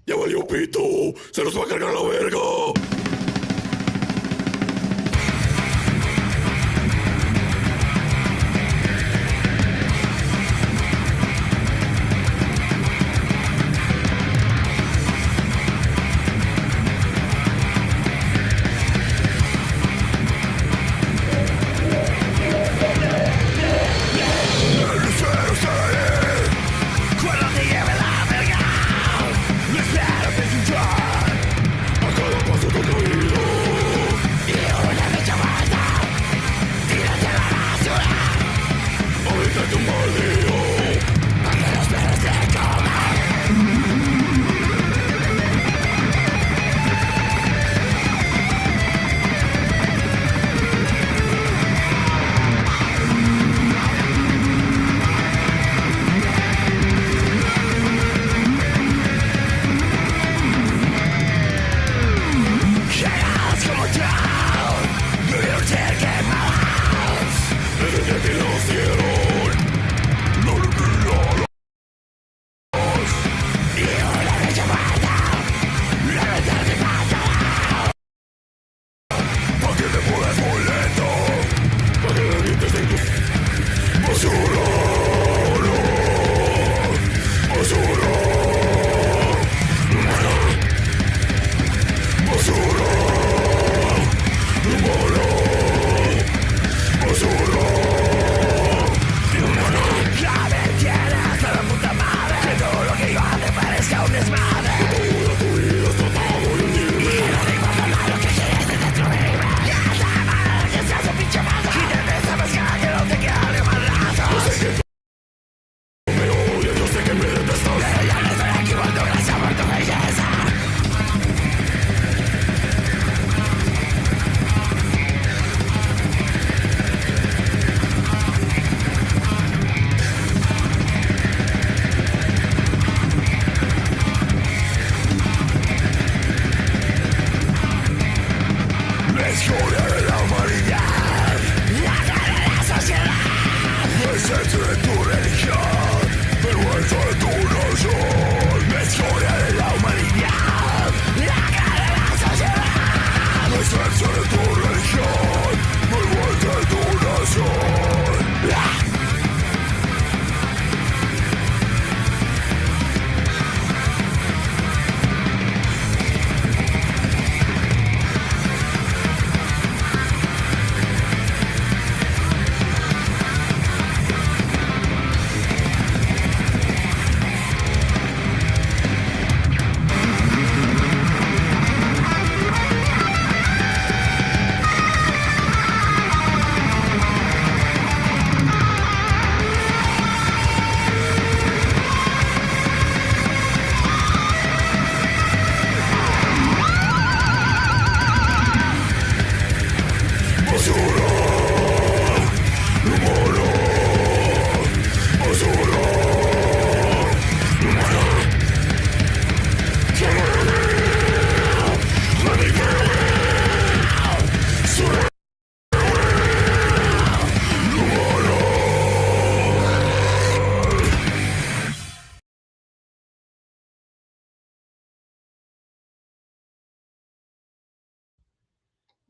Ya valió pito, se los va a cargar la verga.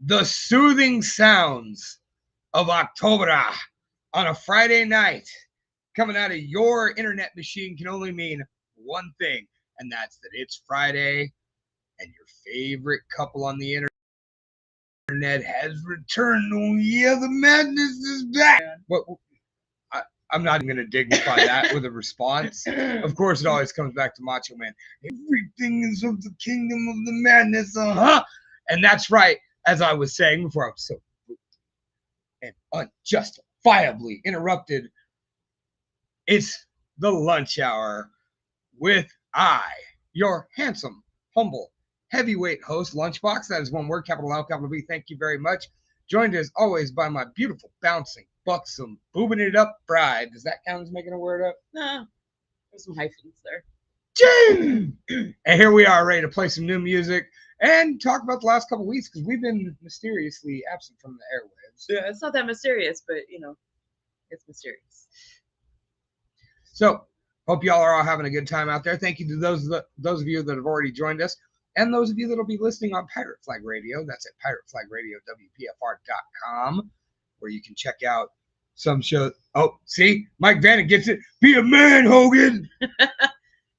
The soothing sounds of October on a Friday night coming out of your internet machine can only mean one thing, and that's that it's Friday and your favorite couple on the internet has returned. Oh yeah, the madness is back. What? I'm not even going to dignify that with a response. Of course, it always comes back to Macho Man. Everything is of the kingdom of the madness, And that's right. As I was saying before, I was so and unjustifiably interrupted. It's the lunch hour with your handsome, humble, heavyweight host, Lunchbox. That is one word, capital L, capital B. Thank you very much. Joined as always by my beautiful, bouncing, buxom, boobing it up bride. Does that count as making a word up? No, there's some hyphens there. Jing! And here we are, ready to play some new music and talk about the last couple of weeks because we've been mysteriously absent from the airwaves. Yeah, it's not that mysterious, but it's mysterious. So, Hope y'all are all having a good time out there. Thank you to those of you that have already joined us, and those of you that will be listening on Pirate Flag Radio. That's at pirateflagradiowpfr.com, where you can check out some shows. Oh, see, Mike Vanna gets it. Be a man, Hogan.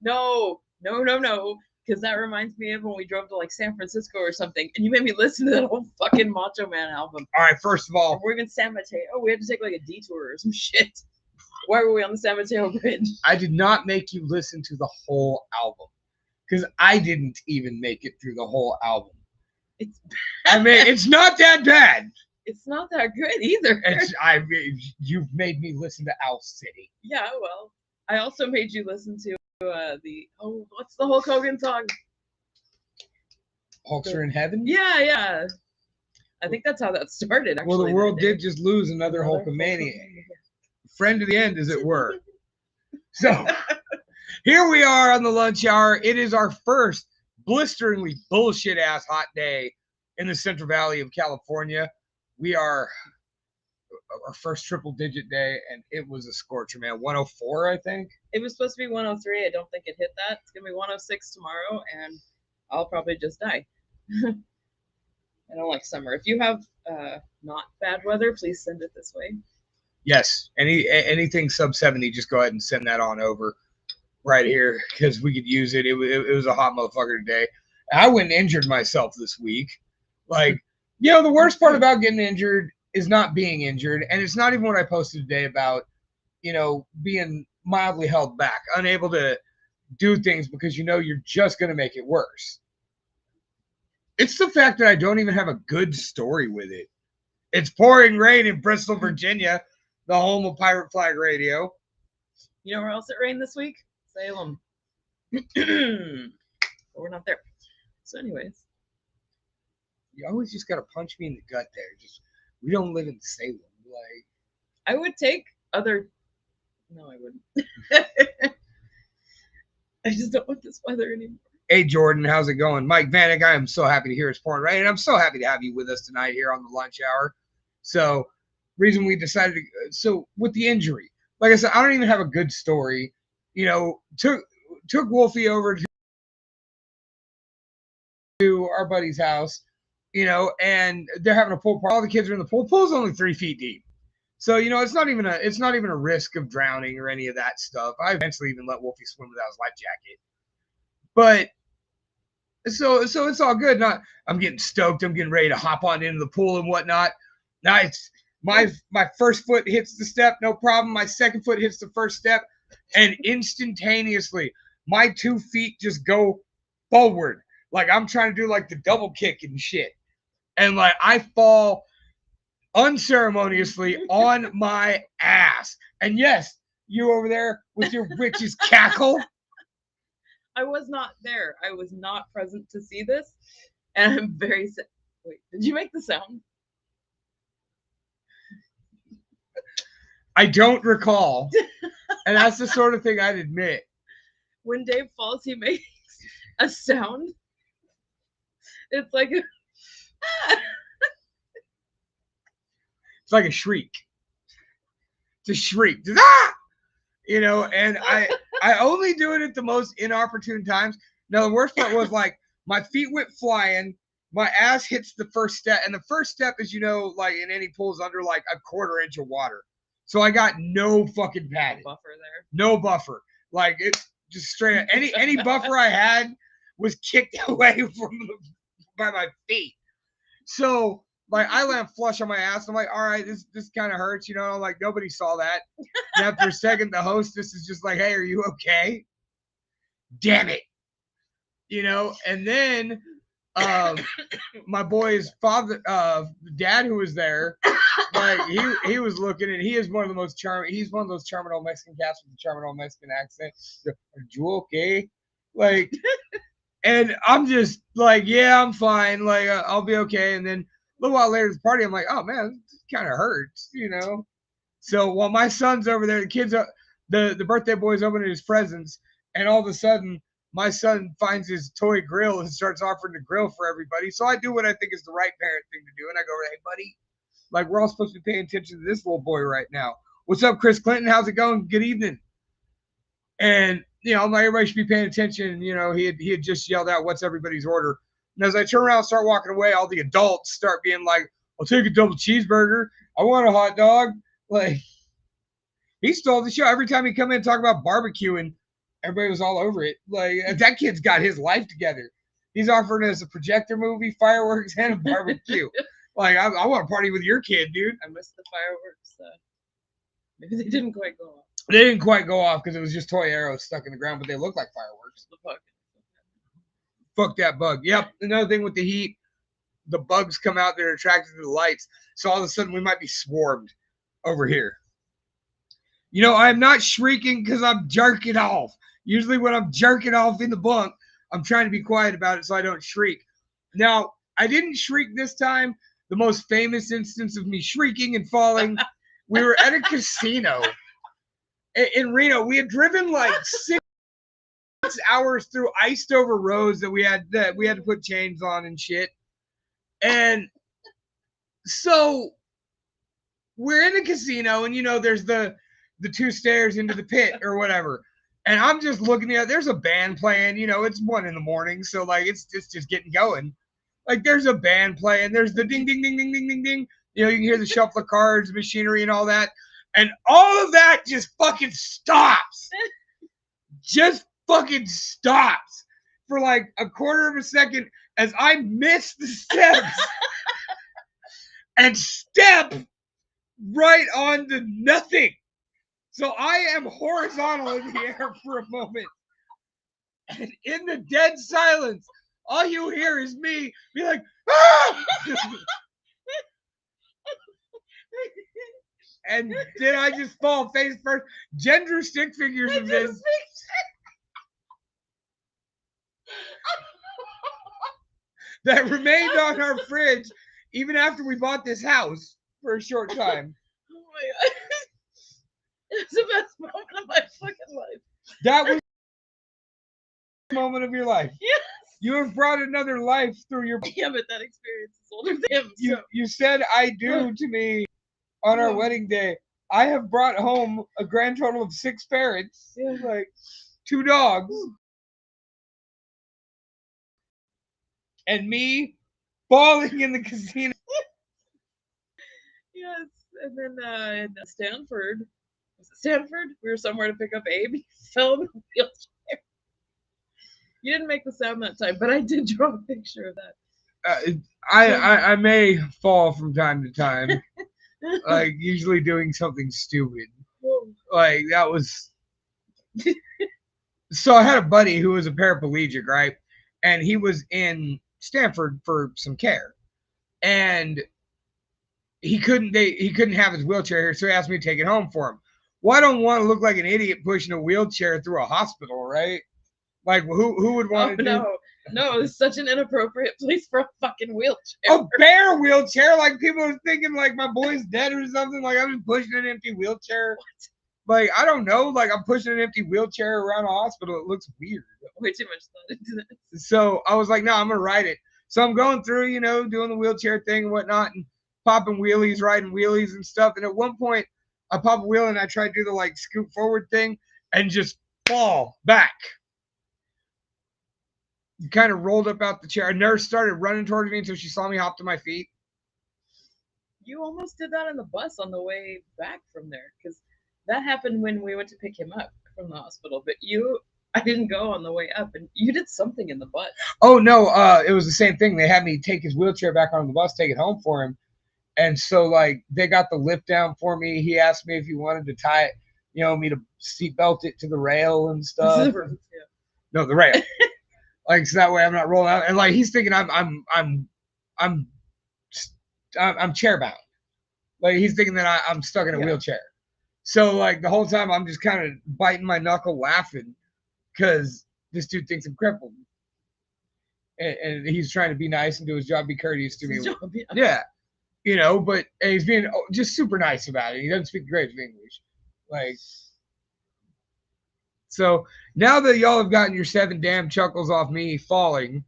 No, because that reminds me of when we drove to like San Francisco or something, and you made me listen to that whole fucking Macho Man album. All right, first of all, we're in San Mateo. We had to take like a detour or some shit. Why were we on the San Mateo Bridge? I did not make you listen to the whole album, because I didn't even make it through the whole album. I mean, it's not that bad. It's not that good either. You've made me listen to Owl City. Yeah, well, I also made you listen to what's the Hulk Hogan song? Hulks Are in Heaven? Yeah. I think that's how that started, actually. Well, the world did just lose another Hulkamaniac. Friend to the end, as it were. So, here we are on the lunch hour. It is our first blisteringly bullshit-ass hot day in the Central Valley of California. We are our first triple-digit day, and it was a scorcher, man. 104, I think. It was supposed to be 103. I don't think it hit that. It's going to be 106 tomorrow, and I'll probably just die. I don't like summer. If you have not bad weather, please send it this way. Yes. Anything sub 70, just go ahead and send that on over right here, because we could use it. It was a hot motherfucker today. I went and injured myself this week. Like, the worst part about getting injured is not being injured, and it's not even what I posted today about, being mildly held back, unable to do things because you're just going to make it worse. It's the fact that I don't even have a good story with it. It's pouring rain in Bristol, Virginia, the home of Pirate Flag Radio. You know where else it rained this week? Salem. But we're not there. So anyways. You always just got to punch me in the gut there. We don't live in Salem. Like, I would take other... No, I wouldn't. I just don't want this weather anymore. Hey, Jordan, how's it going? Mike Vanek, I am so happy to hear it's pouring rain. And I'm so happy to have you with us tonight here on the lunch hour. So, reason we decided to... So, with the injury, like I said, I don't even have a good story. Took Wolfie over to our buddy's house, and they're having a pool party. All the kids are in the pool. Pool's only 3 feet deep. So, it's not even a risk of drowning or any of that stuff. I eventually even let Wolfie swim without his life jacket. But so it's all good. I'm getting stoked. I'm getting ready to hop on into the pool and whatnot. Nice. My first foot hits the step, no problem. My second foot hits the first step, and instantaneously my 2 feet just go forward. Like I'm trying to do like the double kick and shit. And like I fall unceremoniously on my ass. And yes, you over there with your witch's cackle. I was not there. I was not present to see this. And I'm very sad. Wait, did you make the sound? I don't recall. And that's the sort of thing I'd admit. When Dave falls, he makes a sound. It's like a... It's like a shriek. It's a shriek. Just, ah! And I only do it at the most inopportune times. Now, the worst part was like my feet went flying, my ass hits the first step, and the first step is, like in any pool is under like a 1/4 inch of water. So I got no fucking padding. Buffer there. No buffer. Like it's just straight up. Any buffer I had was kicked away by my feet. So like I land flush on my ass. I'm like, all right, this kind of hurts, like nobody saw that. And after a second, the hostess is just like, hey, are you okay? Damn it. And then my boy's father, dad who was there, like he was looking, and he is one of the most charming. He's one of those charming old Mexican cats with a charming old Mexican accent. Are you okay? Like, and I'm just like, yeah, I'm fine. Like, I'll be okay. And then a little while later at the party, I'm like, oh man, this kind of hurts, So while my son's over there, the kids, the birthday boy's opening his presents, and all of a sudden, my son finds his toy grill and starts offering to grill for everybody. So I do what I think is the right parent thing to do. And I go, hey, buddy, like we're all supposed to be paying attention to this little boy right now. What's up, Chris Clinton? How's it going? Good evening. And, you know, like everybody should be paying attention. You know, he had just yelled out, "What's everybody's order?" And as I turn around and start walking away, all the adults start being like, "I'll take a double cheeseburger. I want a hot dog." Like, he stole the show. Every time he come in and talk about barbecuing, everybody was all over it. Like, that kid's got his life together. He's offering us a projector movie, fireworks, and a barbecue. Like, I want to party with your kid, dude. I missed the fireworks. Maybe they didn't quite go off. They didn't quite go off because it was just toy arrows stuck in the ground, but they look like fireworks. The bug. Fuck that bug. Yep. Another thing with the heat, the bugs come out that are attracted to the lights. So all of a sudden we might be swarmed over here. You know, I'm not shrieking because I'm jerking off. Usually when I'm jerking off in the bunk, I'm trying to be quiet about it so I don't shriek. Now, I didn't shriek this time. The most famous instance of me shrieking and falling, we were at a casino in Reno. We had driven like 6 hours through iced over roads that we had to put chains on and shit. And so we're in the casino, and you know, there's the 2 stairs into the pit or whatever. And I'm just looking at, there's a band playing, you know, it's 1 a.m. So like it's just getting going. Like there's a band playing, there's the ding ding ding ding ding ding ding. You know, you can hear the shuffle of cards, machinery, and all that. And all of that just fucking stops. Just fucking stops for like a quarter of a second as I miss the steps and step right onto nothing. So I am horizontal in the air for a moment. And in the dead silence, all you hear is me be like, ah! And then I just fall face first. Jen drew stick figures of this. That remained on our fridge even after we bought this house for a short time. Oh my god. It's the best moment of my fucking life. That was the moment of your life. Yes. You have brought another life through your... Yeah, but that experience is older than him. So. You said I do to me on our wedding day. I have brought home a grand total of 6 parrots, like 2 dogs, and me falling in the casino. Yes, and then in Stanford, was it Stanford? We were somewhere to pick up Abe. He fell in the wheelchair. You didn't make the sound that time, but I did draw a picture of that. I may fall from time to time, like usually doing something stupid. Like that was. So I had a buddy who was a paraplegic, right? And he was in Stanford for some care, and he couldn't have his wheelchair here, so he asked me to take it home for him. Well, I don't want to look like an idiot pushing a wheelchair through a hospital, right? Like who would want to do? No, it's such an inappropriate place for a fucking wheelchair. A bare wheelchair? Like people are thinking like my boy's dead or something. Like I'm just pushing an empty wheelchair. What? Like I don't know. Like I'm pushing an empty wheelchair around a hospital. It looks weird. Way too much thought into this. So I was like, no, I'm gonna ride it. So I'm going through, you know, doing the wheelchair thing and whatnot, and popping wheelies, riding wheelies and stuff. And at one point, I pop a wheel and I try to do the like scoot forward thing and just fall back. Kind of rolled up out the chair. A nurse started running towards me until she saw me hop to my feet. You almost did that on the bus on the way back from there, because that happened when we went to pick him up from the hospital. But I didn't go on the way up, and you did something in the bus. Oh no, it was the same thing. They had me take his wheelchair back on the bus, take it home for him. And so like they got the lift down for me. He asked me if he wanted to tie it, you know, me to seat belt it to the rail and stuff. No, the rail. Like so that way I'm not rolling out. And like he's thinking I'm chair bound. Like he's thinking that I'm stuck in a wheelchair. So like the whole time I'm just kind of biting my knuckle laughing because this dude thinks I'm crippled. And he's trying to be nice and do his job, be courteous to me. Yeah. You know, but he's being just super nice about it. He doesn't speak great English. Like, so now that y'all have gotten your 7 damn chuckles off me falling,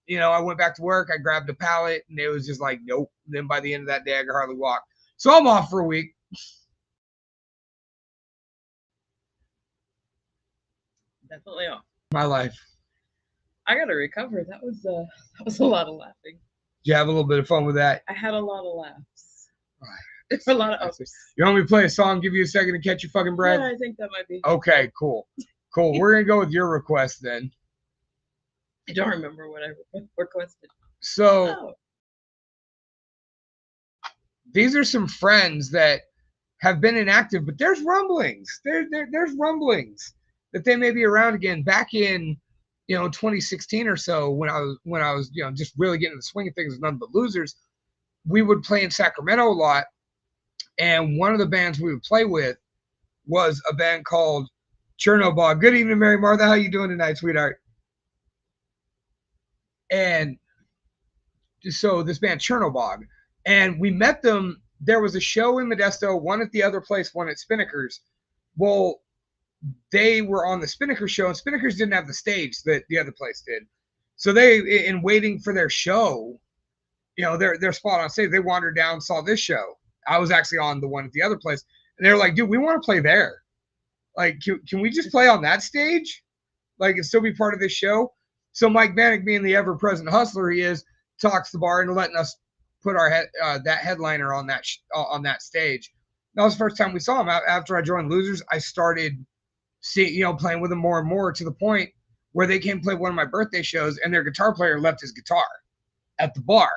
you know, I went back to work. I grabbed a pallet, and it was just like, nope. And then by the end of that day, I could hardly walk. So I'm off for a week. Definitely off. My life. I gotta recover. That was a lot of laughing. Did you have a little bit of fun with that? I had a lot of laughs. Right. A lot of ups. You want me to play a song? Give you a second to catch your fucking breath. Yeah, I think that might be. Okay, cool. We're gonna go with your request then. I don't remember what I requested. So Oh. these are some friends that have been inactive, but there's rumblings. There's rumblings that they may be around again. Back in 2016 or so, when I was just really getting the swing of things with None But Losers, we would play in Sacramento a lot, and one of the bands we would play with was a band called Chernobog. Good evening, Mary Martha. How you doing tonight, sweetheart? And so this band Chernobog, and we met them. There was a show in Modesto, one at the other place, one at Spinnaker's. Well, they were on the Spinnaker show, and Spinnaker's didn't have the stage that the other place did. So they, in waiting for their show, their spot on stage, they wandered down, saw this show. I was actually on the one at the other place, and they were like, "Dude, we want to play there. Like, can we just play on that stage? Like, and still be part of this show?" So Mike Bannock, being the ever-present hustler he is, talks the bar into letting us put our that headliner on that stage. That was the first time we saw him. After I joined Losers, I started playing with them more and more, to the point where they came play one of my birthday shows, and their guitar player left his guitar at the bar.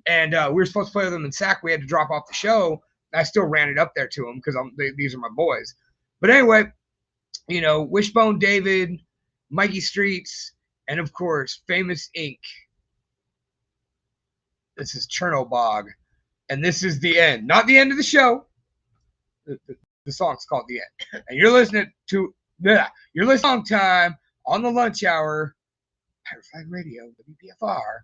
And we were supposed to play with them in Sac. We had to drop off the show. I still ran it up there to them because these are my boys. But anyway, Wishbone David, Mikey Streets, and of course, Famous Inc. This is Chernobog, and this is the end. Not the end of the show. The song's called The End. And you're listening to Long Time on the Lunch Hour, Pirate Flag Radio, WPFR.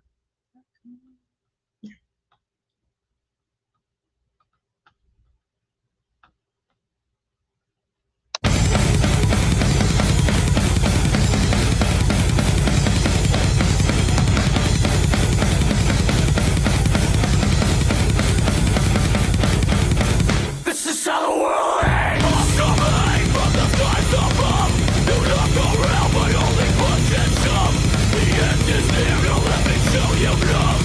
This is how the world ends. Coming from the skies above. Do not go around, but only push and shove. The end is near, don't let me show you love.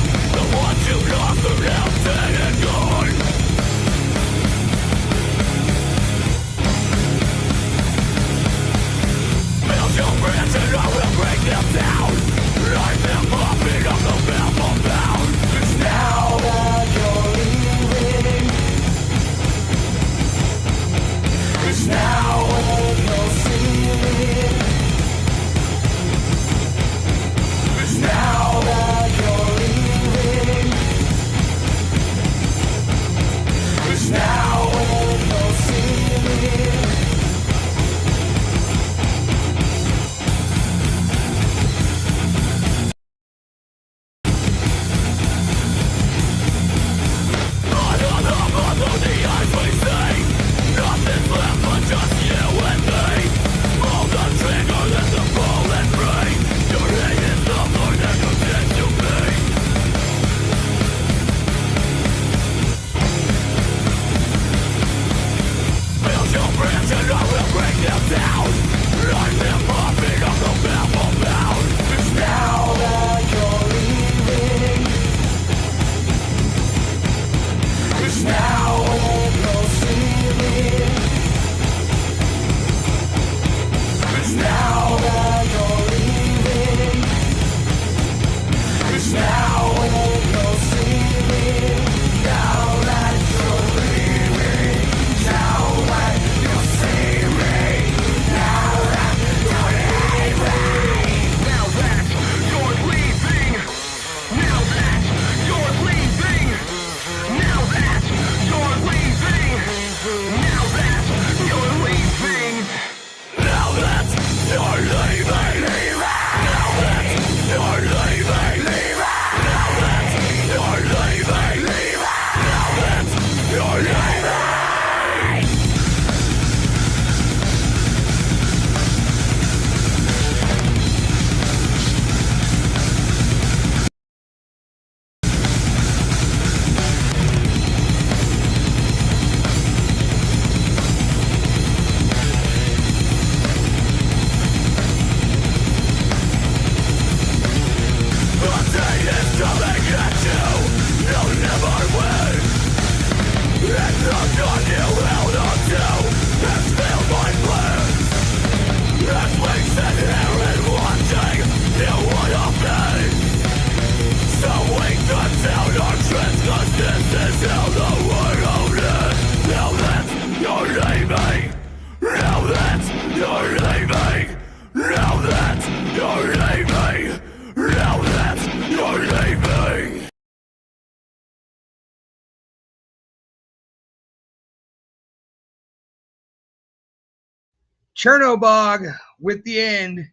Chernobog with the end.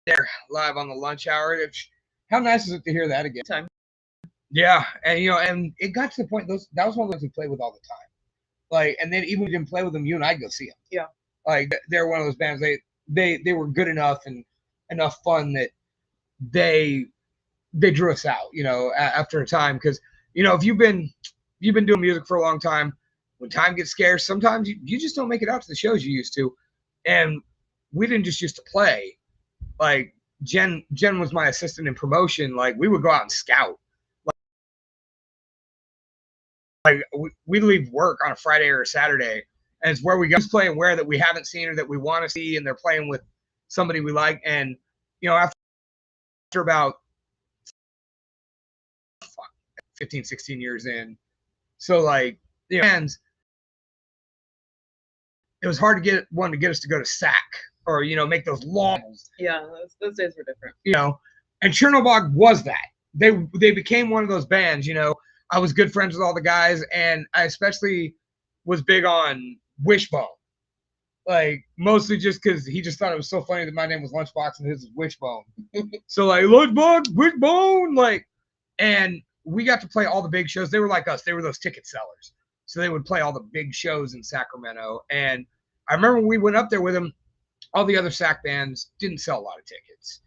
There, live on the lunch hour. How nice is it to hear that again? Time. Yeah, and and it got to the point that was one of those we played with all the time. Like, and then even if we didn't play with them, you and I'd go see them. Yeah. Like, they're one of those bands. They were good enough and enough fun that they drew us out. After a time, because if you've been doing music for a long time, when time gets scarce, sometimes you just don't make it out to the shows you used to, and we didn't just used to play. Like, Jen was my assistant in promotion. Like, we would go out and scout. Like we leave work on a Friday or a Saturday, and it's where we go playing where that we haven't seen or that we want to see, and they're playing with somebody we like. And after about 15, 16 years in, so like fans, it was hard to get us to go to SAC or make those long. Yeah, those days were different. And Chernobog was that. They became one of those bands. I was good friends with all the guys, and I especially was big on Wishbone. Like, mostly just because he just thought it was so funny that my name was Lunchbox and his is Wishbone. So, like, Lunchbox, Wishbone, like, and we got to play all the big shows. They were like us. They were those ticket sellers. So they would play all the big shows in Sacramento. And I remember when we went up there with them, all the other Sac bands didn't sell a lot of tickets.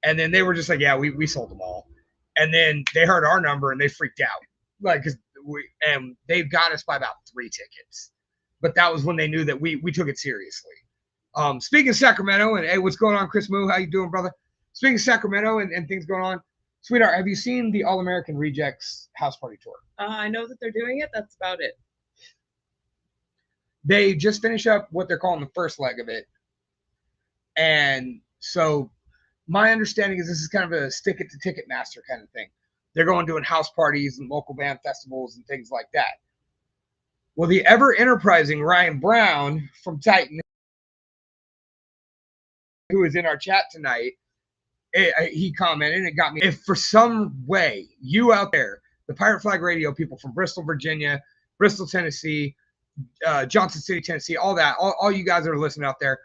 And then they were just like, yeah, we sold them all. And then they heard our number and they freaked out, like, because they got us by about 3 tickets, but that was when they knew that we took it seriously. Speaking of Sacramento, and hey, what's going on, Chris Moo? How you doing, brother? Speaking of Sacramento and things going on, sweetheart, have you seen the All American Rejects house party tour? I know that they're doing it. That's about it. They just finished up what they're calling the first leg of it, and so. My understanding is this is kind of a stick it to Ticketmaster kind of thing. They're going doing house parties and local band festivals and things like that. Well, the ever enterprising Ryan Brown from Titan, who is in our chat tonight, he commented and it got me. If for some way you out there, the Pirate Flag Radio people from Bristol, Virginia, Bristol, Tennessee, Johnson City, Tennessee, all that, all you guys that are listening out there,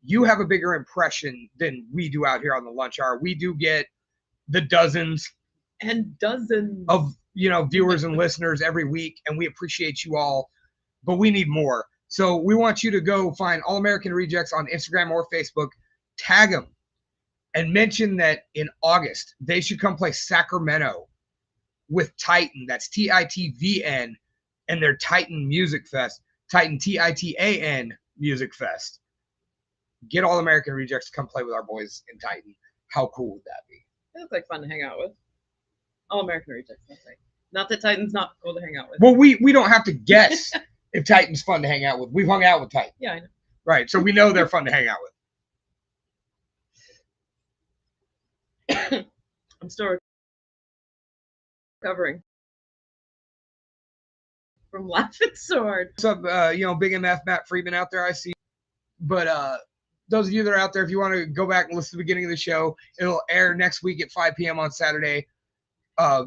you have a bigger impression than we do out here on the lunch hour. We do get the dozens and dozens of viewers and listeners every week, and we appreciate you all, but we need more. So we want you to go find All American Rejects on Instagram or Facebook, tag them, and mention that in August they should come play Sacramento with Titan. That's TITVN, and their Titan Music Fest. Titan TITAN Music Fest. Get All American Rejects to come play with our boys in Titan. How cool would that be? It looks like fun to hang out with. All American Rejects, that's right. Not that Titan's not cool to hang out with. Well, we don't have to guess if Titan's fun to hang out with. We've hung out with Titan. Yeah, I know. Right, so we know they're fun to hang out with. I'm still recovering from laughing so hard. What's up, Big MF Matt Friedman out there, I see. But those of you that are out there, if you want to go back and listen to the beginning of the show, it'll air next week at 5 p.m. on Saturday,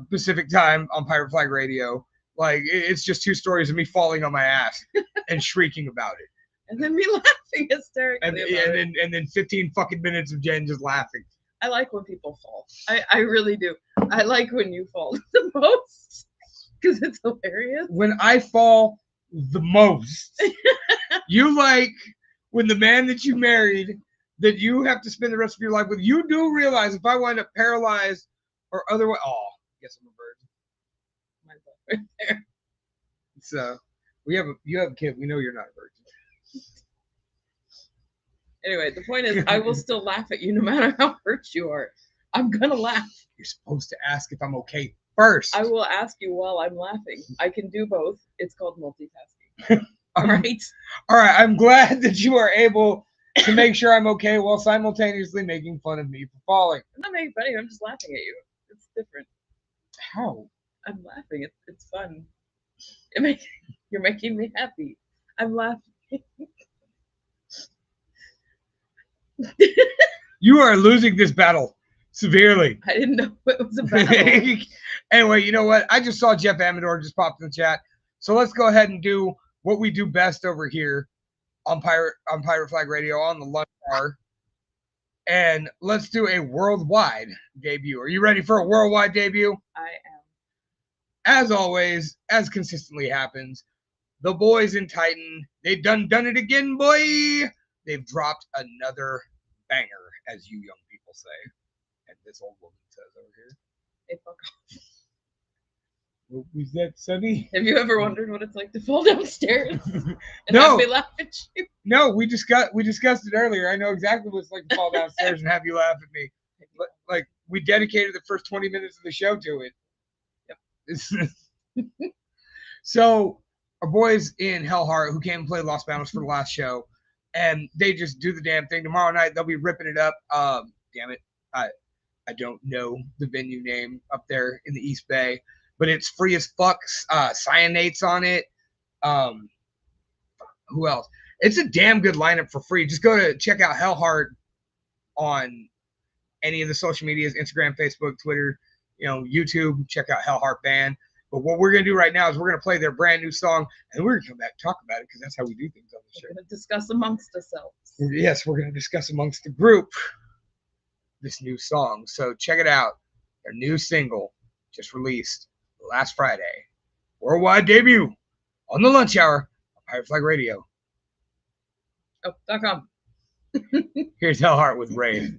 Pacific time on Pirate Flag Radio. Like, it's just 2 stories of me falling on my ass and shrieking about it. And then me laughing hysterically and then 15 fucking minutes of Jen just laughing. I like when people fall. I really do. I like when you fall the most because it's hilarious. When I fall the most, you like... when the man that you married, that you have to spend the rest of your life with, you do realize if I wind up paralyzed or otherwise, guess I'm a virgin. Mine's right there. So you have a kid. We know you're not a virgin. Anyway, the point is, I will still laugh at you no matter how hurt you are. I'm gonna laugh. You're supposed to ask if I'm okay first. I will ask you while I'm laughing. I can do both. It's called multitasking. All right. All right. I'm glad that you are able to make sure I'm okay while simultaneously making fun of me for falling. I'm not making fun of you. I'm just laughing at you. It's different. How? I'm laughing. It's fun. You're making me happy. I'm laughing. You are losing this battle severely. I didn't know it was a battle. Anyway, you know what? I just saw Jeff Amador just popped in the chat. So let's go ahead and do what we do best over here on Pirate Flag Radio on the lunch hour. And let's do a worldwide debut. Are you ready for a worldwide debut? I am. As always, as consistently happens, the boys in Titan, they've done it again, boy. They've dropped another banger, as you young people say. And this old woman says over here. Hey, fuck off. What was that, Sonny? Have you ever wondered what it's like to fall downstairs and No. have me laugh at you? No, we discussed it earlier. I know exactly what it's like to fall downstairs and have you laugh at me. Like, we dedicated the first 20 minutes of the show to it. Yep. So, our boys in Hellheart who came and played Lost Battles for the last show, and they just do the damn thing. Tomorrow night, they'll be ripping it up. Damn it. I don't know the venue name up there in the East Bay, but it's free as fuck. Cyanate's on it. Who else? It's a damn good lineup for free. Just go to check out Hellheart on any of the social medias, Instagram, Facebook, Twitter, YouTube. Check out Hellheart Band. But what we're going to do right now is we're going to play their brand new song, and we're going to come back and talk about it because that's how we do things on the show. We're going to discuss amongst ourselves. Yes, we're going to discuss amongst the group this new song. So check it out. Their new single just released last Friday. Worldwide debut on the lunch hour on Pirate Flag Radio. Oh, .com. Here's Hellheart with Wraith.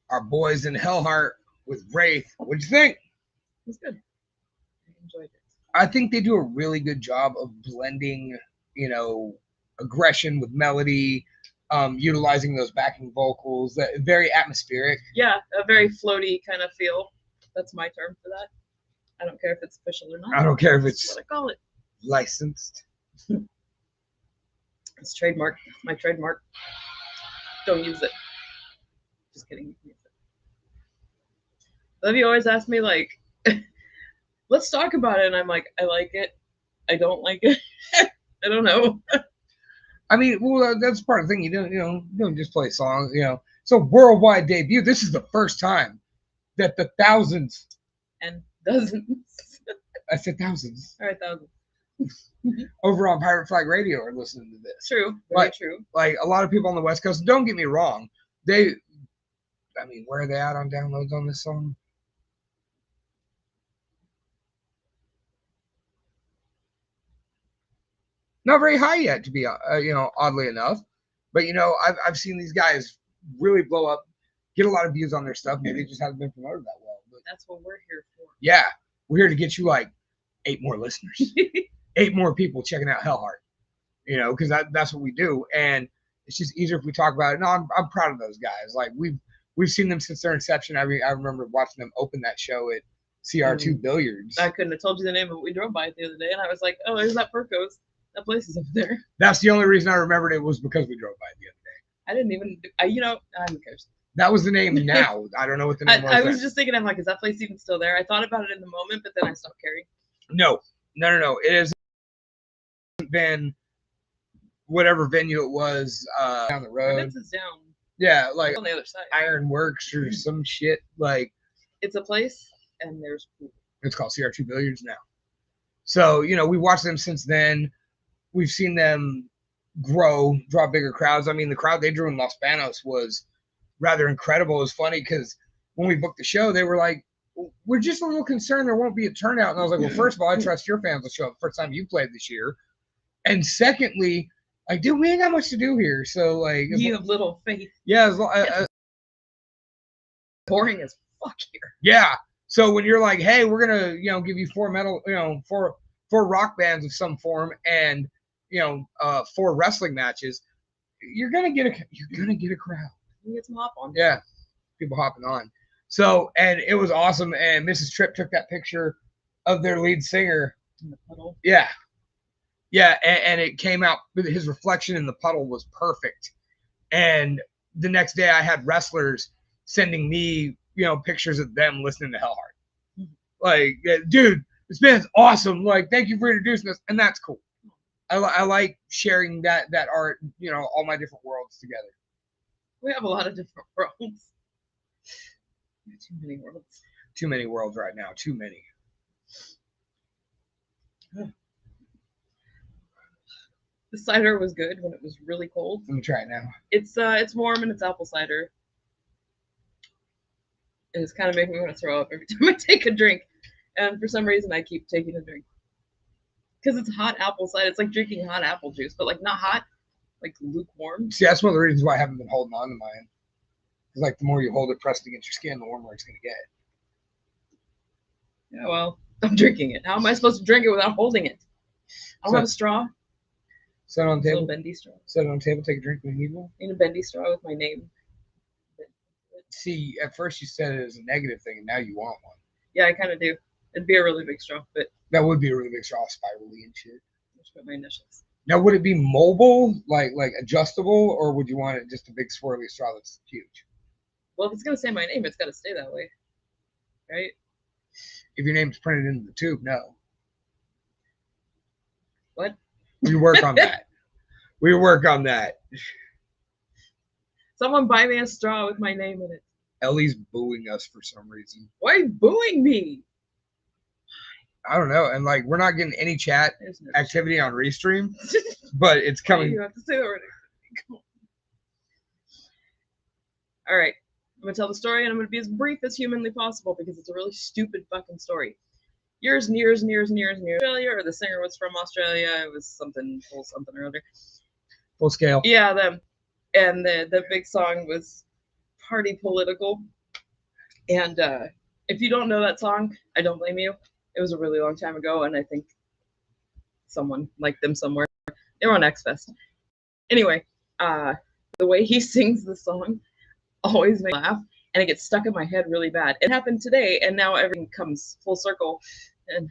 Our boys in Hellheart with Wraith. What'd you think? It was good. I enjoyed it. I think they do a really good job of blending, you know, aggression with melody, utilizing those backing vocals. That very atmospheric. Yeah, a very floaty kind of feel. That's my term for that. I don't care if it's official or not. I don't care if That's it's what I call it. licensed. It's trademark. My trademark. Don't use it. Just kidding. You can use it. Olivia always asks me like, "Let's talk about it," and I'm like, "I like it. I don't like it. I don't know." I mean, well, that's part of the thing. You don't just play songs. You know, it's a worldwide debut. This is the first time that the thousands. And dozens. I said thousands. All right, thousands. Over on Pirate Flag Radio are listening to this. True. Very But- true. Like a lot of people on the West Coast, don't get me wrong. I mean, where are they at on downloads on this song? Not very high yet, to be oddly enough. But I've seen these guys really blow up, get a lot of views on their stuff. Maybe it just hasn't been promoted that well. But That's what we're here for. yeah, we're here to get you like 8 more listeners, 8 more people checking out Hellheart. Because that's what we do, and it's just easier if we talk about it. No, I'm proud of those guys. Like we've seen them since their inception. I remember watching them open that show at CR2 Billiards. I couldn't have told you the name, but we drove by it the other day, and I was like, "Oh, there's that Perco's. That place is over there." That's the only reason I remembered it was because we drove by it the other day. I didn't even. Who cares? That was the name. Now I don't know what the name was. I was then. just thinking, I'm like, is that place even still there? I thought about it in the moment, but then I stopped caring. No. It hasn't been whatever venue it was down the road. This is down Yeah, like on the other side. Ironworks or some shit. Like It's a place, and there's pool. it's called CR2 Billiards now. So we watched them since then. We've seen them grow, draw bigger crowds. I mean, the crowd they drew in Los Banos was rather incredible. It was funny because when we booked the show, they were like, "We're just a little concerned there won't be a turnout." And I was like, "Well, first of all, I trust your fans will show up the first time you played this year, and secondly, like, dude, we ain't got much to do here, so like, You have little faith. yeah, Boring as fuck here. yeah." So when you're like, "Hey, we're gonna give you 4 four rock bands of some form and 4 wrestling matches," you're gonna get a crowd. You get some hop on. Yeah, people hopping on. So, and it was awesome. And Mrs. Tripp took that picture of their lead singer. In the puddle. Yeah. Yeah. And it came out, his reflection in the puddle was perfect. And the next day I had wrestlers sending me, pictures of them listening to Hellheart. Mhm. Like, dude, this band's awesome. Like, thank you for introducing us. And that's cool. I like sharing that art, all my different worlds together. We have a lot of different worlds. Too many worlds. Too many worlds right now. Too many. The cider was good when it was really cold. Let me try it now. It's warm and it's apple cider. And it's kind of making me want to throw up every time I take a drink. And for some reason, I keep taking a drink. Because it's hot apple cider. It's like drinking hot apple juice, but like not hot, like lukewarm. See, that's one of the reasons why I haven't been holding on to mine. Because like the more you hold it pressed against your skin, the warmer it's gonna get. Yeah, well, I'm drinking it. How am I supposed to drink it without holding it? I don't have a straw. Set it on the It's a table. little bendy straw. Set it on the table. Take a drink when you need one. I need a bendy straw with my name. See, at first you said it as a negative thing, and now you want one. Yeah, I kind of do. It'd be a really big straw, but That would be a really big straw, spirally and shit. I just put my initials. Now, would it be mobile, like adjustable, or would you want it just a big swirly straw that's huge? Well, if it's gonna say my name, it's gotta stay that way, right? If your name's printed into the tube, no. What? We work on that. We work on that. Someone buy me a straw with my name in it. Ellie's booing us for some reason. Why are you booing me? I don't know. And like, we're not getting any chat There's no activity on Restream, but it's coming. You have to say that right. Come on. All right. I'm going to tell the story, and I'm going to be as brief as humanly possible because it's a really stupid fucking story. Years and years and years and years and years. Australia, or the singer was from Australia. It was something or other. Full scale. Yeah, them. And the big song was Party Political. And if you don't know that song, I don't blame you. It was a really long time ago, and I think someone liked them somewhere. They were on X Fest. Anyway, the way he sings the song always makes me laugh, and it gets stuck in my head really bad. It happened today, and now everything comes full circle and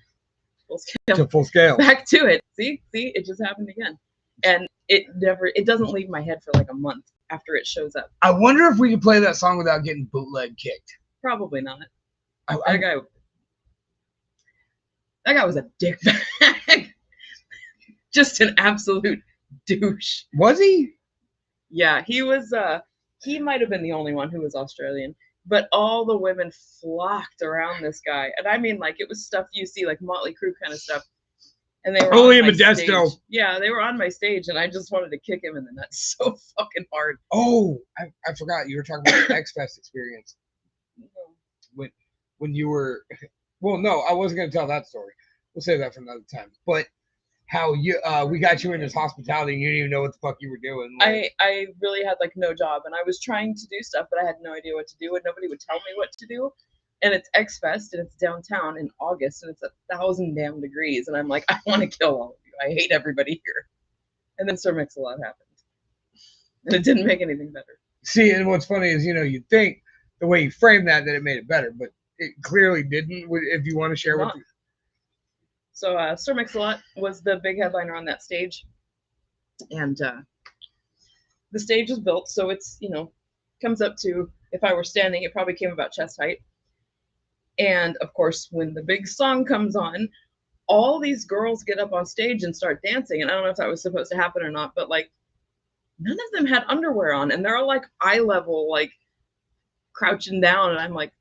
full scale. To full scale. Back to it. See, it just happened again, and it doesn't leave my head for like a month after it shows up. I wonder if we could play that song without getting bootleg kicked. Probably not. I- That guy was a dickbag. Just an absolute douche. Was he? Yeah, he was. He might have been the only one who was Australian, but all the women flocked around this guy, and I mean, like, it was stuff you see, like Motley Crue kind of stuff. And they were Holy on my Modesto. stage. Yeah, they were on my stage, and I just wanted to kick him in the nuts so fucking hard. Oh, I forgot you were talking about the X Fest experience. When you were, well, no, I wasn't gonna tell that story. We'll save that for another time. But how you we got you in this hospitality and you didn't even know what the fuck you were doing. Like, I really had like no job, and I was trying to do stuff, but I had no idea what to do, and nobody would tell me what to do. And it's X Fest, and it's downtown in August, and it's 1,000 damn degrees, and I'm like, I want to kill all of you. I hate everybody here. And then Sir Mix-a-Lot happened, and it didn't make anything better. see, and what's funny is, you'd think the way you framed that it made it better, but it clearly didn't. If you want to share Not. with So Sir Mix-a-Lot was the big headliner on that stage, and the stage is built so it's comes up to, if I were standing, it probably came about chest height. And of course, when the big song comes on, all these girls get up on stage and start dancing. And I don't know if that was supposed to happen or not, but like none of them had underwear on, and they're all like eye level, like crouching down. And I'm like,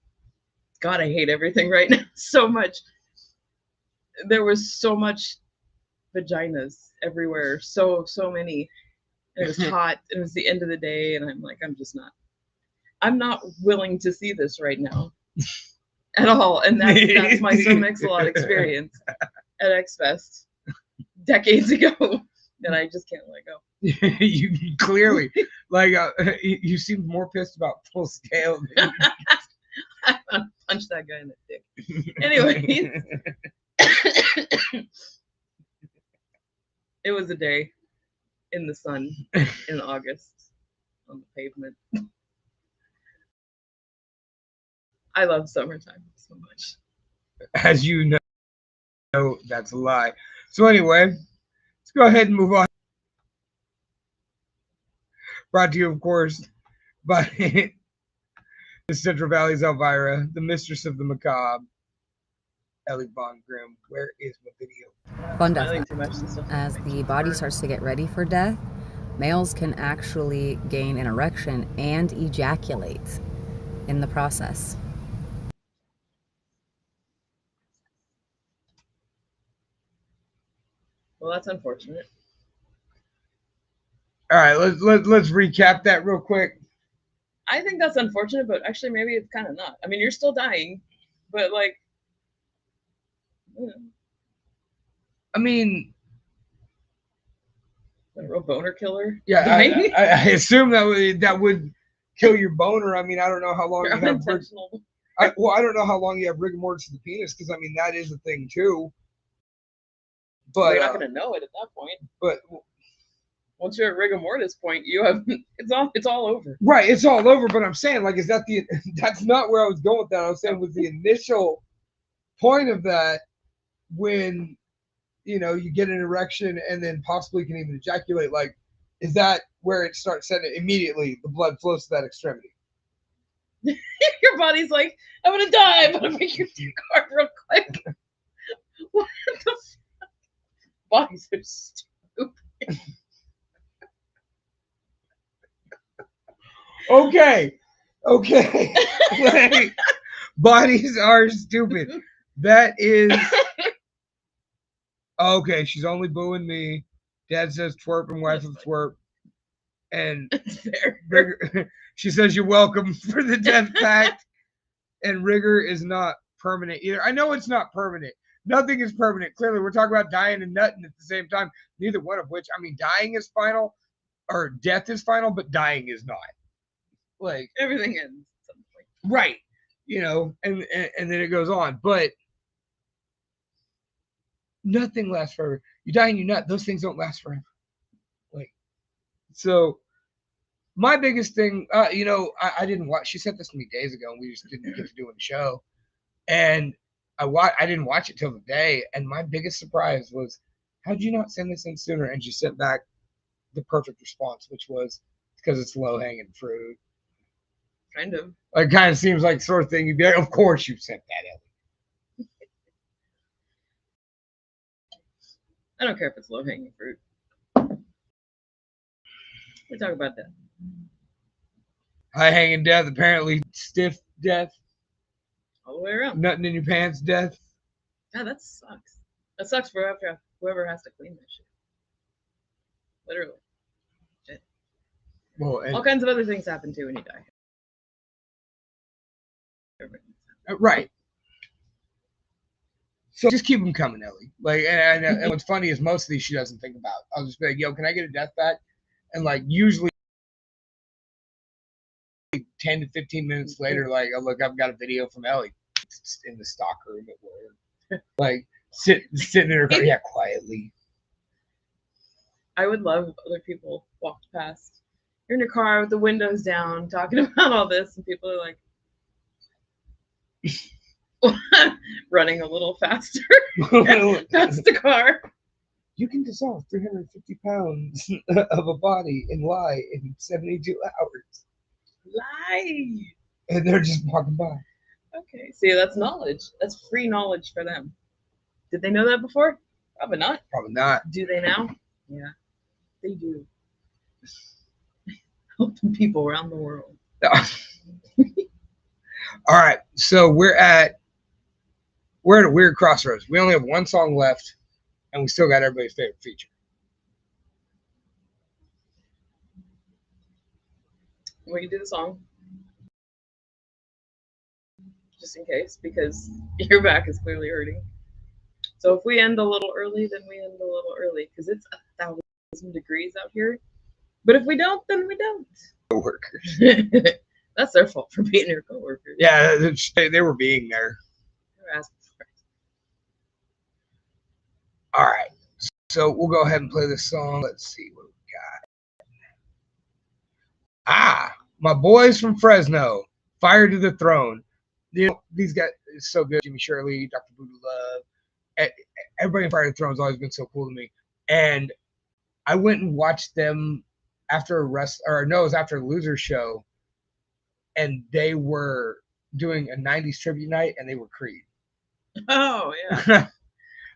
God, I hate everything right now so much. There was so much vaginas everywhere, so many. And it was hot. It was the end of the day, and I'm like, I'm not willing to see this right now at all. And that's my Sir Mix-a-Lot experience at X Fest decades ago that I just can't let go. you clearly, like, you seemed more pissed about full scale than I punched that guy in the dick. Anyway. It was a day in the sun in August on the pavement. I love summertime so much. As you know, that's a lie. So anyway, let's go ahead and move on. Brought to you, of course, by the Central Valley's Elvira, the mistress of the macabre, Ellie Von Grimm. Where is my video? Fun I death think too much fact. of stuff. As the body starts to get ready for death, males can actually gain an erection and ejaculate in the process. Well, that's unfortunate. All right, let's recap that real quick. I think that's unfortunate, but actually maybe it's kind of not. I mean, you're still dying, but like, I mean, a real boner killer. yeah, Dying? I assume that would kill your boner. I mean, I don't know how long You're you have. unintentional. I don't know how long you have rigor mortis to the penis, because I mean that is a thing too. But You're not gonna know it at that point. but Once you're at rigor mortis point, you have it's all over. right, it's all over. But I'm saying, like, is that that's not where I was going with that. I was saying was the initial point of that, when you get an erection and then possibly can even ejaculate. Like, is that where it starts setting? Immediately the blood flows to that extremity. Your body's like, I'm gonna die, but I'm gonna get your card real quick. What the fuck? Bodies are stupid. Okay. Like, bodies are stupid. That is okay. She's only booing me. Dad says twerp and wife of twerp. And rigor, she says you're welcome for the death pact. And rigor is not permanent either. I know it's not permanent. Nothing is permanent. Clearly, we're talking about dying and nutting at the same time. Neither one of which, I mean, dying is final, or death is final, but dying is not. Like, Everything ends at some point. right, and then it goes on. But Nothing lasts forever. You die and you nut. Those things don't last forever. Like, so my biggest thing, I didn't watch. She sent this to me days ago, and we just didn't get to doing the show. And I didn't watch it till the day. And my biggest surprise was, how'd you not send this in sooner? And she sent back the perfect response, which was because it's low hanging fruit. Kind of. It kind of seems like the sort of thing you'd be like, of course you sent that, Ellie. I don't care if it's low hanging fruit. We talk about that. High hanging death, apparently stiff death. All the way around. Nothing in your pants death. Yeah, that sucks. That sucks for whoever has to clean this shit. Literally. Shit. Well, All kinds of other things happen too when you die. Right. So just keep them coming, Ellie. Like, and what's funny is most of these she doesn't think about. I'll just be like, yo, can I get a death bat? And like usually 10 to 15 minutes later, like, oh, look, I've got a video from Ellie in the stock room at work. Like sitting in her car, yeah, quietly. I would love if other people walked past. You're in your car with the windows down, talking about all this, and people are like running a little faster past the car. You can dissolve 350 pounds of a body in lye in 72 hours. Lie. And they're just walking by. Okay, see, that's knowledge. That's free knowledge for them. Did they know that before? Probably not. Probably not. Do they now? Yeah, they do. Helping people around the world. All right, so we're at a weird crossroads. We only have one song left, and we still got everybody's favorite feature. We can do the song, just in case, because your back is clearly hurting. So if we end a little early, then we end a little early, because it's 1,000 degrees out here. But if we don't, then we don't. Coworkers. That's their fault for being your coworkers. Yeah, they were being there. They're asking for it. All right, so we'll go ahead and play this song. Let's see what we got. My boys from Fresno, Fire to the Throne. You know, these guys are so good. Jimmy Shirley, Dr. Voodoo Love. Everybody in Fire to the Throne has always been so cool to me. And I went and watched them after it was after a Loser show. And they were doing a 90s tribute night, and they were Creed. Oh, yeah.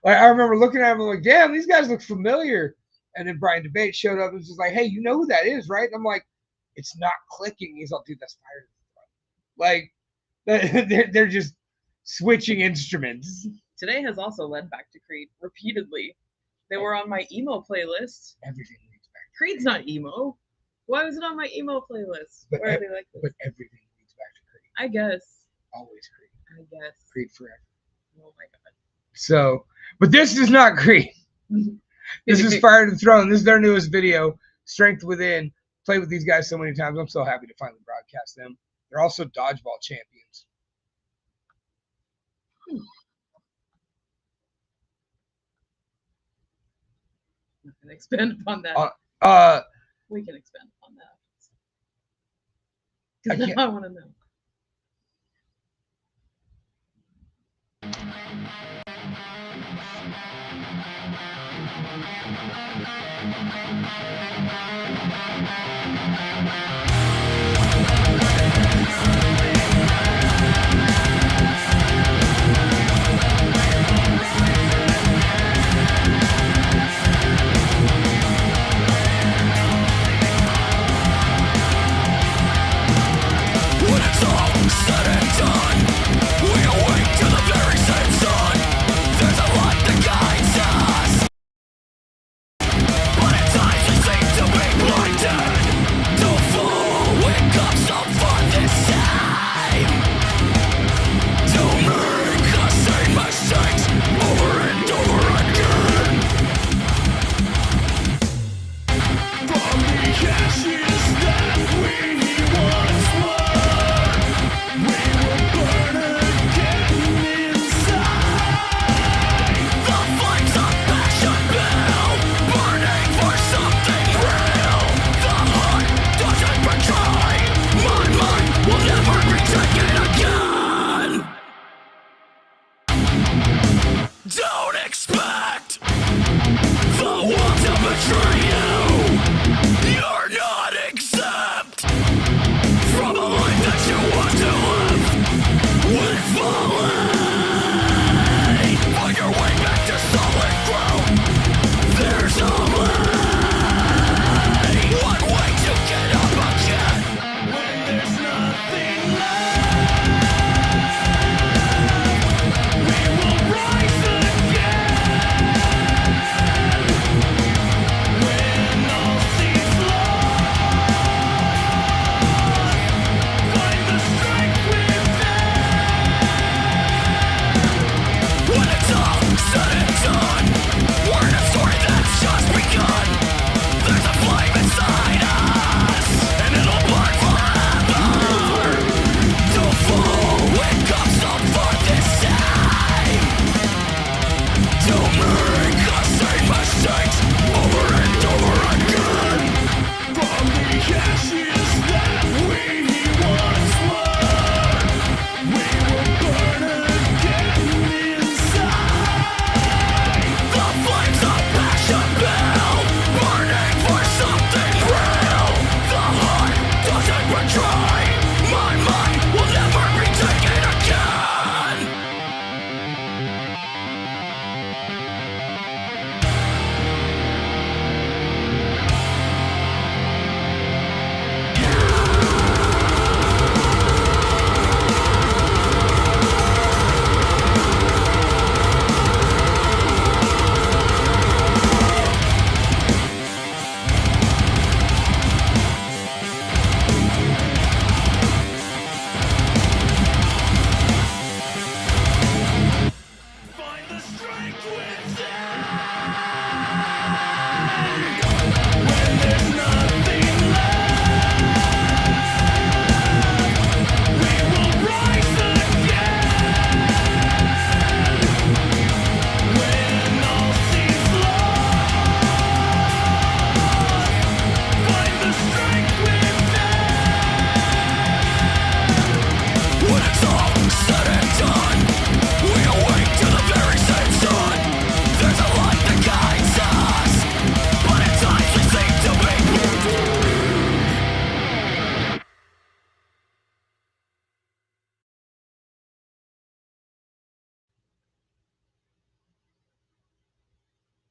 Like, I remember looking at them like, damn, these guys look familiar. And then Brian Debate showed up and was just like, hey, you know who that is, right? And I'm like, it's not clicking. He's like, dude, that's Fire to the Throne. Like, they're just switching instruments. Today has also led back to Creed repeatedly. They were on my emo playlist. Everything leads back. Creed's not emo. Why was it on my emo playlist? But Why are they like this? But everything leads back to Creed. I guess. Always Creed. I guess. Creed forever. Oh my god. So, but this is not Creed. This is Fire to the Throne. This is their newest video, Strength Within. Played with these guys so many times. I'm so happy to finally broadcast them. They're also dodgeball champions. We can expand upon that. We can expand upon that. Because now I want to know. When it's all said and done, we awake to the very same sun. There's a light that guides us, but at times we seem to be blinded.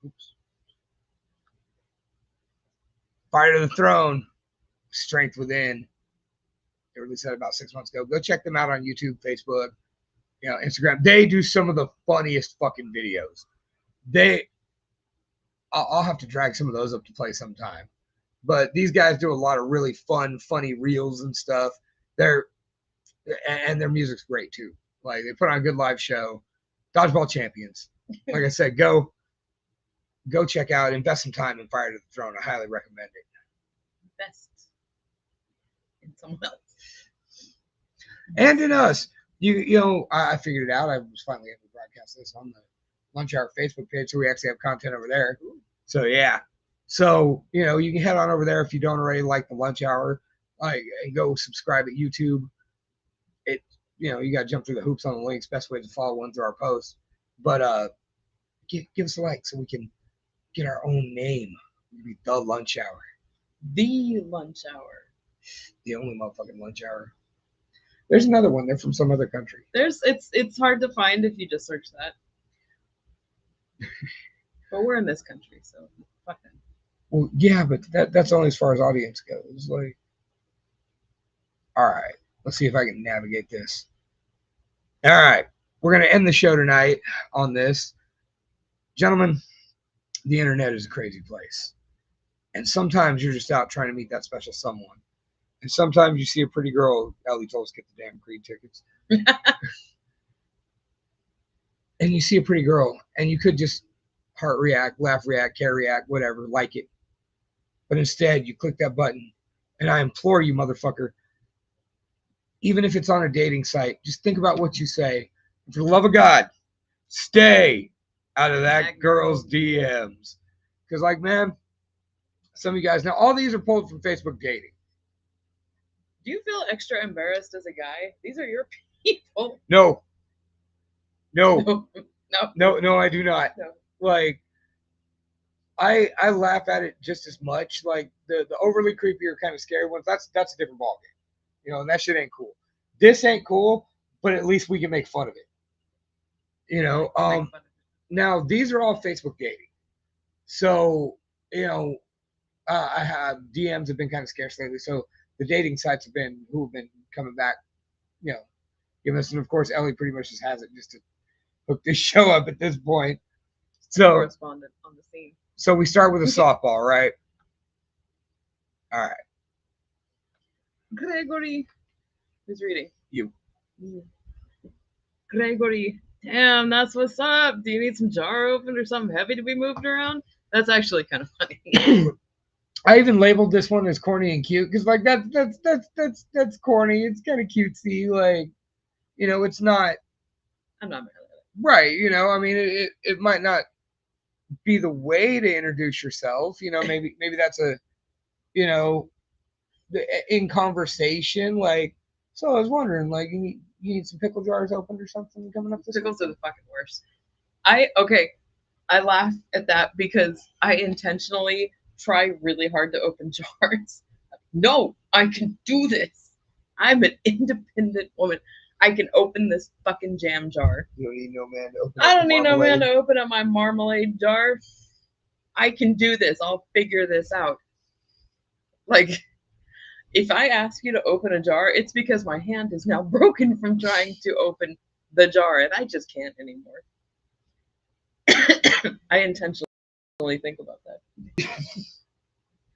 Oops. Fire to the Throne, Strength Within. They released that about 6 months ago. Go check them out on YouTube, Facebook, Instagram. They do some of the funniest fucking videos. I'll have to drag some of those up to play sometime. But these guys do a lot of really fun, funny reels and stuff. And their music's great too. Like, they put on a good live show. Dodgeball Champions. Like I said, go check out, invest some time in Fire to the Throne. I highly recommend it. Invest in someone else. And in us. I figured it out. I was finally able to broadcast this on the Lunch Hour Facebook page, so we actually have content over there. So yeah. So, you can head on over there if you don't already like the Lunch Hour. And go subscribe at YouTube. You got to jump through the hoops on the links. Best way to follow one through our posts. But give us a like so we can get our own name. It'll be the Lunch Hour. The Lunch Hour. The only motherfucking Lunch Hour. There's another one. They're from some other country. It's hard to find if you just search that. But we're in this country, so fuck them. Well, yeah, but that's only as far as audience goes. Like, all right, let's see if I can navigate this. All right, we're gonna end the show tonight on this, gentlemen. The internet is a crazy place, and sometimes you're just out trying to meet that special someone, and sometimes you see a pretty girl. Ellie told us to get the damn Creed tickets, and you see a pretty girl, and you could just heart react, laugh react, care react, whatever, like it. But instead, you click that button, and I implore you, motherfucker, even if it's on a dating site, just think about what you say. For the love of God, stay out of that girl's DMs. Because, like, man, some of you guys, now all these are pulled from Facebook dating. Do you feel extra embarrassed as a guy? These are your people. No, No. I do not. No. Like, I laugh at it just as much. Like, the overly creepy or kind of scary ones, that's a different ballgame. And that shit ain't cool. This ain't cool, but at least we can make fun of it. Now these are all Facebook dating. So, I have DMs have been kind of scarce lately. So the dating sites have been coming back, giving us, and of course Ellie pretty much just has it just to hook this show up at this point. So Correspondent on the scene. So we start with a softball, right? All right. Gregory. Who's reading? You. Gregory. Damn, that's what's up. Do you need some jar opened or something heavy to be moved around? That's actually kind of funny. I even labeled this one as corny and cute because, like, that's corny. It's kind of cutesy, like, it's not. I'm not mad at it. Right, I mean, it might not be the way to introduce yourself. Maybe that's a, in conversation, like. So I was wondering, like, you need some pickle jars opened or something coming up this Pickles are the fucking worst. I laugh at that because I intentionally try really hard to open jars. No, I can do this. I'm an independent woman. I can open this fucking jam jar. You don't need no man to open. I don't need no man to open up my marmalade jar. I can do this. I'll figure this out. Like, if I ask you to open a jar, it's because my hand is now broken from trying to open the jar, and I just can't anymore. I intentionally think about that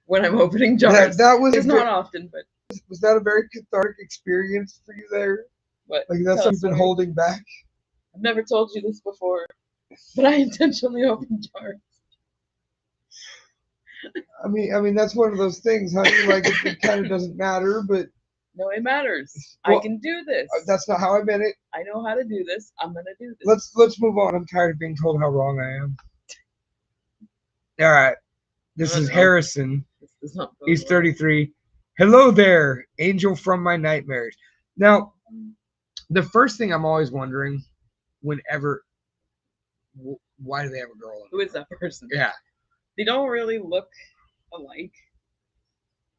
when I'm opening jars. That was it's not often, but was that a very cathartic experience for you there? What? Like, that's something you've been holding back? I've never told you this before, but I intentionally open jars. I mean that's one of those things, honey. Like, it kind of doesn't matter, but no, it matters. Well, I can do this. That's not how I meant it. I know how to do this. I'm gonna do this. Let's move on. I'm tired of being told how wrong I am. All right, this is Harrison. This is not He's 33. Hello there, angel from my nightmares. Now, the first thing I'm always wondering, whenever, why do they have a girl? Who is that person? Yeah. They don't really look alike.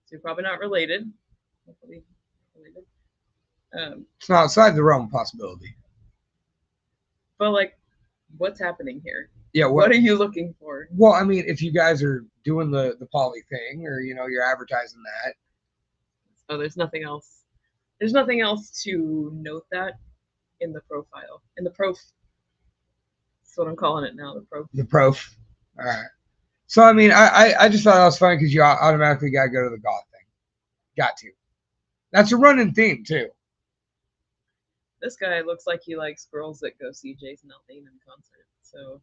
So you're probably not related. Hopefully related. It's not outside the realm of possibility. But, like, what's happening here? Yeah, What are you looking for? Well, I mean, if you guys are doing the poly thing, or you're advertising that. Oh, there's nothing else. There's nothing else to note that in the profile. In the prof. That's what I'm calling it now. The prof. The prof. All right. So I mean, I just thought that was funny because you automatically got to go to the goth thing. Got to. That's a running theme too. This guy looks like he likes girls that go see Jason Aldean in concert. So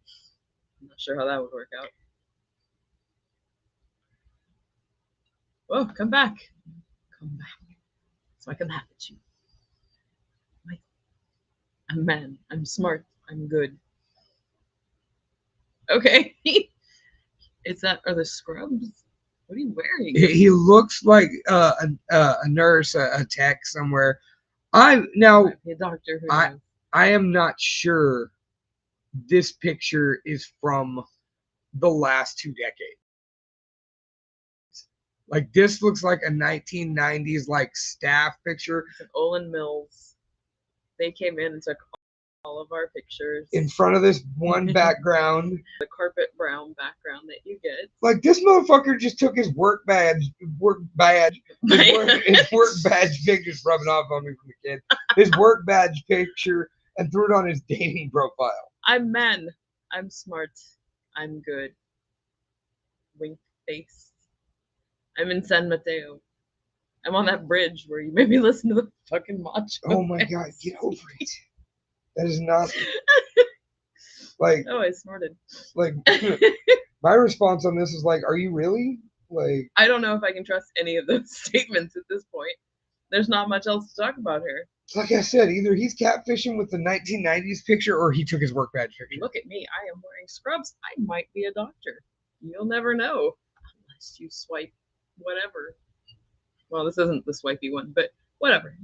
I'm not sure how that would work out. Whoa, come back. Come back. So I can laugh at you. I'm a man. I'm smart. I'm good. Okay. Is that, are the scrubs? What are you wearing? He looks like a nurse, a tech somewhere. A doctor. I am not sure this picture is from the last 2 decades. Like this looks like a 1990s like staff picture. It's an Olin Mills. They came in and took all of our pictures in front of this one background. The carpet brown background that you get. Like this motherfucker just took his work badge picture's rubbing off on me from a kid. His work badge picture and threw it on his dating profile. I'm men. I'm smart. I'm good. Wink face. I'm in San Mateo. I'm on that bridge where you made me listen to the fucking Macho. Oh my god, get over it. That is not like. Oh, I snorted. Like, my response on this is like, are you really? Like, I don't know if I can trust any of those statements at this point. There's not much else to talk about here. Like I said, either he's catfishing with the 1990s picture or he took his work badge picture. Look at me. I am wearing scrubs. I might be a doctor. You'll never know unless you swipe whatever. Well, this isn't the swipey one, but whatever.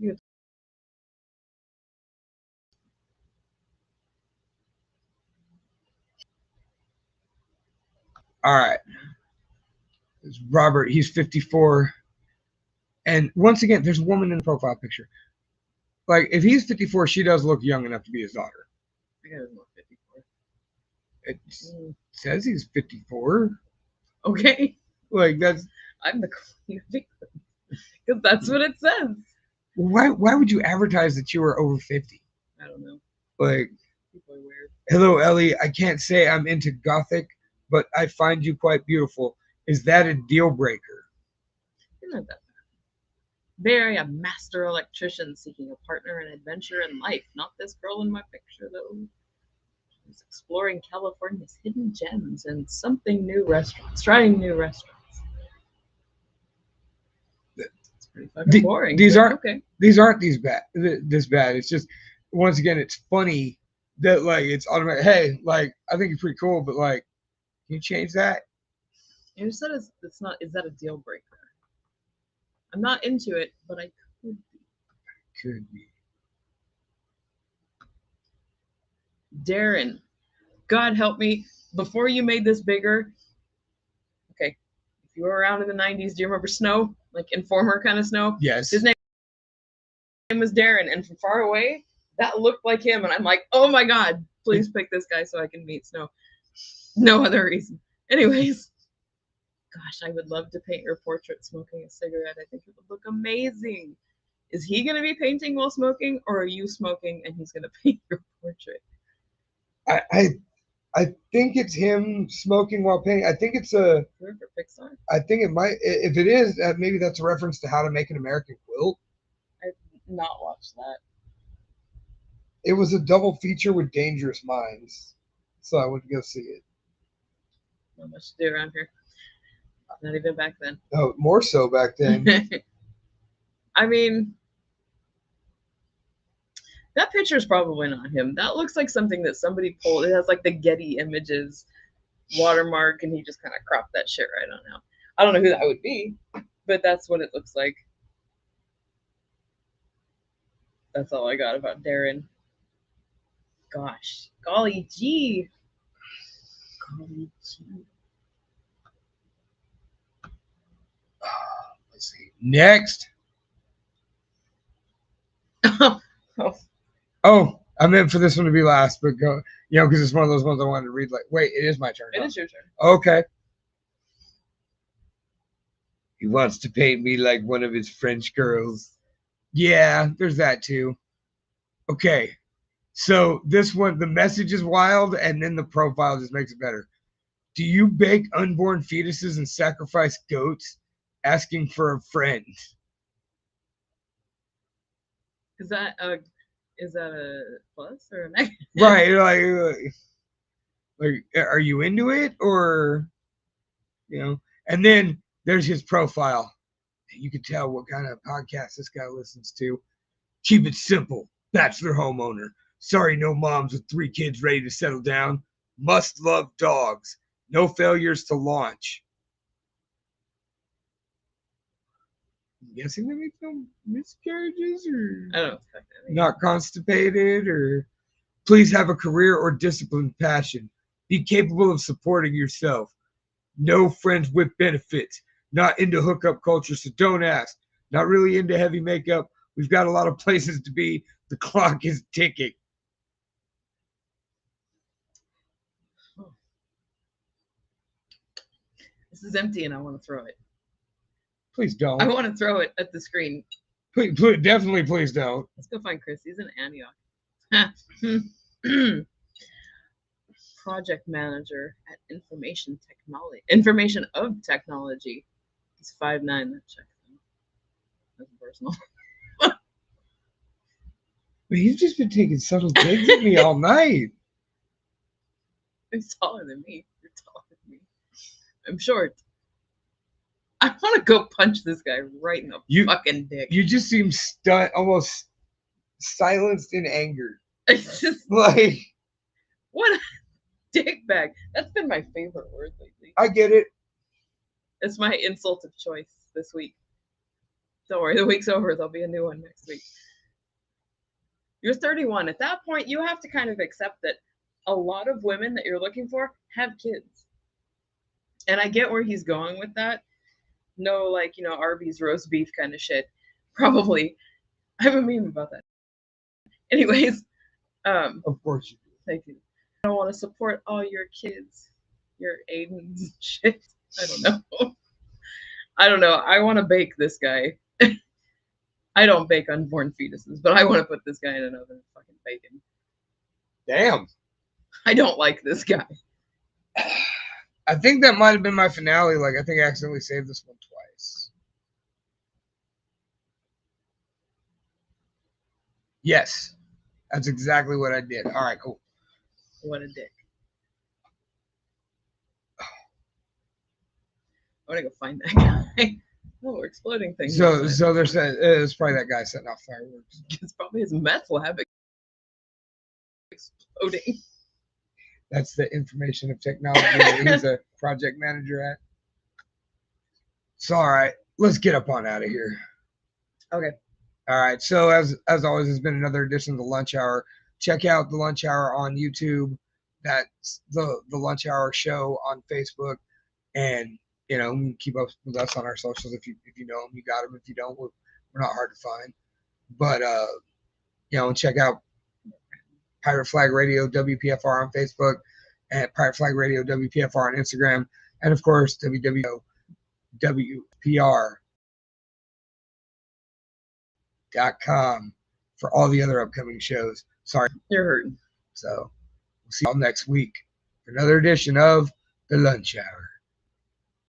All right. It's Robert. He's 54. And once again, there's a woman in the profile picture. Like, if he's 54, she does look young enough to be his daughter. I got him at 54. It says he's 54. Okay. Like, that's... I'm the queen of England. Because that's what it says. Why would you advertise that you were over 50? I don't know. Like, people are weird. Hello, Ellie. I can't say I'm into gothic, but I find you quite beautiful. Is that a deal breaker? Isn't that bad? Barry, a master electrician seeking a partner and adventure in life. Not this girl in my picture, though. She's exploring California's hidden gems and something new restaurants. Trying new restaurants. It's pretty fucking boring. These aren't okay. These aren't this bad. It's just, once again, it's funny that like it's automatic. Hey, like I think you're pretty cool, but like, can you change that? You said it's not. Is that a deal breaker? I'm not into it, but I could be. Could be. Darren, God help me. Before you made this bigger, okay, if you were around in the 90s, do you remember Snow? Like Informer kind of Snow? Yes. His name was Darren, and from far away, that looked like him, and I'm like, oh my God, please pick this guy so I can meet Snow. No other reason. Anyways, gosh, I would love to paint your portrait smoking a cigarette. I think it would look amazing. Is he going to be painting while smoking, or are you smoking and he's going to paint your portrait? I think it's him smoking while painting. I think it's a. For Pixar? I think it might. If it is, maybe that's a reference to How to Make an American Quilt. I've not watched that. It was a double feature with Dangerous Minds, so I went to go see it. Not much to do around here. Not even back then. No, more so back then. I mean, that picture's probably not him. That looks like something that somebody pulled. It has like the Getty Images watermark, and he just kind of cropped that shit right on out. I don't know who that would be, but that's what it looks like. That's all I got about Darren. Gosh, golly gee. Golly gee. Let's see. Next. Oh. Oh, I meant for this one to be last, but go, because it's one of those ones I wanted to read. Like, wait, it is my turn. It huh? is your turn. Okay. He wants to paint me like one of his French girls. Yeah, there's that too. Okay. So this one, the message is wild, and then the profile just makes it better. Do you bake unborn fetuses and sacrifice goats, asking for a friend? Is that a plus or a negative? Right, like, are you into it, or, And then there's his profile. You can tell what kind of podcast this guy listens to. Keep it simple. Bachelor homeowner. Sorry, no moms with 3 kids ready to settle down. Must love dogs. No failures to launch. I'm guessing there make no miscarriages, or I don't expect any. not constipated, or please have a career or disciplined passion. Be capable of supporting yourself. No friends with benefits. Not into hookup culture, so don't ask. Not really into heavy makeup. We've got a lot of places to be. The clock is ticking. This is empty and I want to throw it. Please don't. I want to throw it at the screen. Please, definitely, please don't. Let's go find Chris. He's in Antioch. Project manager at Information of Technology. He's 5'9". That checks out. That's personal. But he's just been taking subtle digs at me all night. He's taller than me. You're taller than me. I'm short. I want to go punch this guy right in the fucking dick. You just seem almost silenced in anger. It's just Like, what a dick bag. That's been my favorite word lately. I get it. It's my insult of choice this week. Don't worry, the week's over. There'll be a new one next week. You're 31. At that point, you have to kind of accept that a lot of women that you're looking for have kids. And I get where he's going with that. No, like, Arby's roast beef kind of shit. Probably. I have a meme about that. Anyways. Of course you do. Thank you. I don't want to support all your kids. Your Aidens and shit. I don't know. I want to bake this guy. I don't bake unborn fetuses, but I want to put this guy in an oven and fucking bake him. Damn. I don't like this guy. I think that might have been my finale. Like, I think I accidentally saved this one twice. Yes. That's exactly what I did. All right, cool. What a dick. I want to go find that guy. Oh, we're exploding things. So they're saying it's probably that guy setting off fireworks. It's probably his meth lab exploding. That's the Information of Technology that he's a project manager at. So, all right, let's get up on out of here. Okay. All right. So as always, it's been another edition of the Lunch Hour. Check out the Lunch Hour on YouTube. That's the Lunch Hour show on Facebook, and keep up with us on our socials. If you know them, you got them. If you don't, we're not hard to find. But and check out Pirate Flag Radio WPFR on Facebook, and Pirate Flag Radio WPFR on Instagram, and of course www.WPR.com for all the other upcoming shows. Sorry, you're hurting. So we'll see y'all next week for another edition of the Lunch Hour.